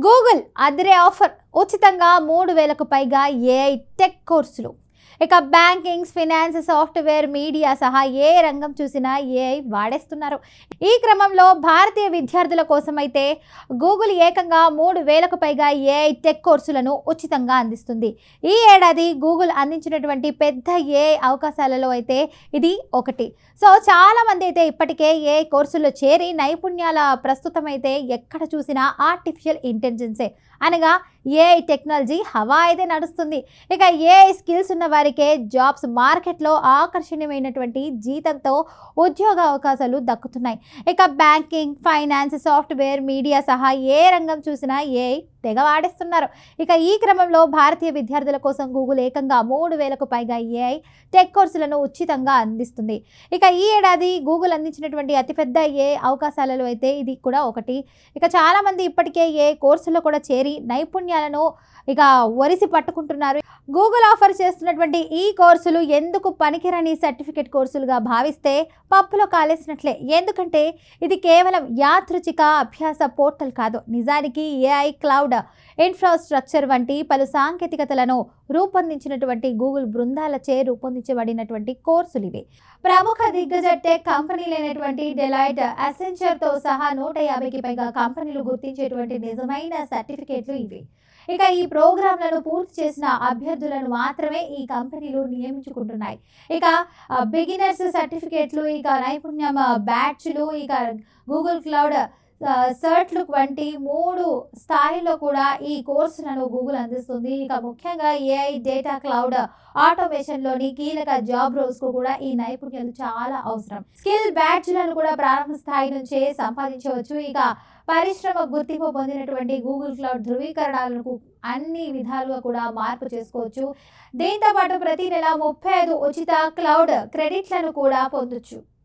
Google అదిరే offer ఉచితంగా 3000కు పైగా AI tech కోర్సులు. ఇక బ్యాంకింగ్, ఫినాన్స్, సాఫ్ట్వేర్, మీడియా సహా ఏ రంగం చూసినా ఏఐ వాడేస్తున్నారు. ఈ క్రమంలో భారతీయ విద్యార్థుల కోసం అయితే గూగుల్ ఏకంగా 3000కు పైగా ఏఐ టెక్ కోర్సులను ఉచితంగా అందిస్తుంది. ఈ ఏడాది గూగుల్ అందించినటువంటి పెద్ద ఏఐ అవకాశాలలో అయితే ఇది ఒకటి. సో చాలామంది అయితే ఇప్పటికే ఏఐ కోర్సుల్లో చేరి నైపుణ్యాల ప్రస్తుతం అయితే ఎక్కడ చూసినా ఆర్టిఫిషియల్ ఇంటెలిజెన్సే అనగా ఏఐ టెక్నాలజీ హవా అయితే నడుస్తుంది. ఇక ఏఐ స్కిల్స్ ఉన్న వారికే జాబ్స్ మార్కెట్లో ఆకర్షణీయమైనటువంటి జీతంతో ఉద్యోగ అవకాశాలు దక్కుతున్నాయి. ఇక బ్యాంకింగ్, ఫైనాన్స్, సాఫ్ట్వేర్, మీడియా సహా ఏ రంగం చూసినా ఏఐ తెగ వాడేస్తున్నారు. ఇక ఈ క్రమంలో భారతీయ విద్యార్థుల కోసం గూగుల్ ఏకంగా 3000కు పైగా ఏఐ టెక్ కోర్సులను ఉచితంగా అందిస్తుంది. ఇక ఈ ఏడాది గూగుల్ అందించినటువంటి అతిపెద్ద ఏఐ అవకాశాలలో అయితే ఇది కూడా ఒకటి. ఇక చాలామంది ఇప్పటికే ఏ కోర్సులో కూడా చేరి నైపుణ్యాలను ఇక ఒరిసి పట్టుకుంటున్నారు. గూగుల్ ఆఫర్ చేస్తున్నటువంటి ఈ కోర్సులు ఎందుకు పనికిరాని సర్టిఫికేట్ కోర్సులుగా భావిస్తే పప్పులో కాలేసినట్లే. ఎందుకంటే ఇది కేవలం యాదృచ్ఛిక అభ్యాస పోర్టల్ కాదు. నిజానికి ఏఐ, క్లౌడ్ ఇన్ఫ్రాస్ట్రక్చర్ వంటి పలు సాంకేతికతలను రూపొందించినటువంటి గూగుల్ బృందాలచే రూపొందించబడినటువంటి కోర్సులు ఇవి. ప్రముఖ దిగ్గజ టెక్ కంపెనీలైనటువంటి డెలాయిట్, అసెంచర్తో సహా 150కి పైగా కంపెనీలు గుర్తించేటువంటి నిజమైన సర్టిఫికేట్లు ఇవి. ఇక ఈ ప్రోగ్రాంలను పూర్తి చేసిన అభ్యర్థులను మాత్రమే ఈ కంపెనీలు నియమించుకుంటున్నాయి. ఇక బిగినర్స్ సర్టిఫికేట్లు, ఇక నైపుణ్యం బ్యాచ్లు, ఇక గూగుల్ క్లౌడ్ సర్ట్లు వంటి 3 స్థాయిలో కూడా ఈ కోర్సులను గూగుల్ అందిస్తుంది. ఇక ముఖ్యంగా ఏఐ, డేటా, క్లౌడ్ ఆటోమేషన్లోని కీలక జాబ్ రోల్స్కు కూడా ఈ నైపుణ్యాలు చాలా అవసరం. స్కిల్ బ్యాచ్లను కూడా ప్రారంభ స్థాయి నుంచే సంపాదించవచ్చు. ఇక పరిశ్రమ గుర్తింపు పొందినటువంటి గూగుల్ క్లౌడ్ ధృవీకరణలకు అన్ని విధాలుగా కూడా మార్పు చేసుకోవచ్చు. దీంతో పాటు ప్రతి నెల 35 ఉచిత క్లౌడ్ క్రెడిట్లను కూడా పొందొచ్చు.